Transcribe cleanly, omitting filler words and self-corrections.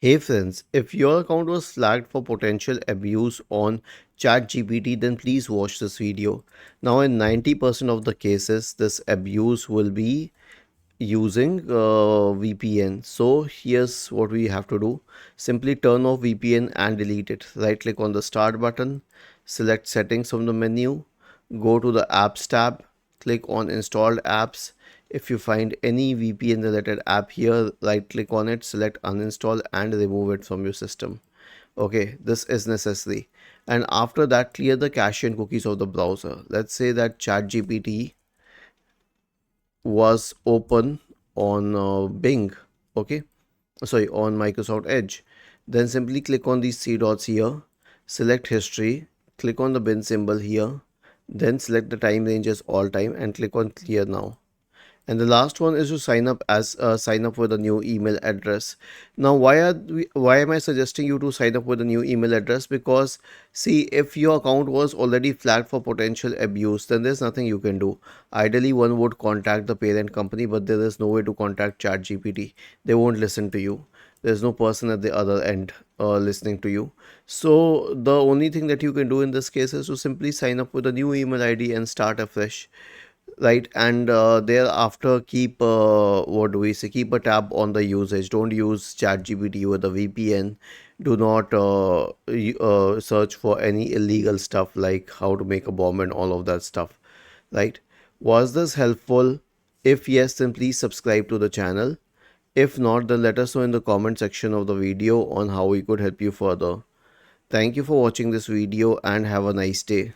Hey friends, if your account was flagged for potential abuse on ChatGPT, then please watch this video. Now, in 90% of the cases, this abuse will be using VPN. So, here's what we have to do. Simply turn off VPN and delete it. Right click on the start button, select settings from the menu, go to the apps tab, click on installed apps. If you find any VPN related app here, right click on it, select uninstall and remove it from your system. Okay, this is necessary. And after that, clear the cache and cookies of the browser. Let's say that ChatGPT was open on Bing, okay, sorry, on Microsoft Edge. Then simply click on these three dots here, select history, click on the bin symbol here, then select the time range as all time and click on clear now. And the last one is to sign up with a new email address. Now, why am I suggesting you to sign up with a new email address? Because see, if your account was already flagged for potential abuse, then there's nothing you can do. Ideally, one would contact the parent company, but there is no way to contact ChatGPT. They won't listen to you. There's no person at the other end listening to you. So the only thing that you can do in this case is to simply sign up with a new email ID and start afresh, right? And thereafter keep what do we say, keep a tab on the usage. Don't use ChatGPT with a VPN. Do not search for any illegal stuff like how to make a bomb and all of that stuff, right? Was this helpful? If yes, then please subscribe to the channel. If not, then let us know in the comment section of the video on how we could help you further. Thank you for watching this video and have a nice day.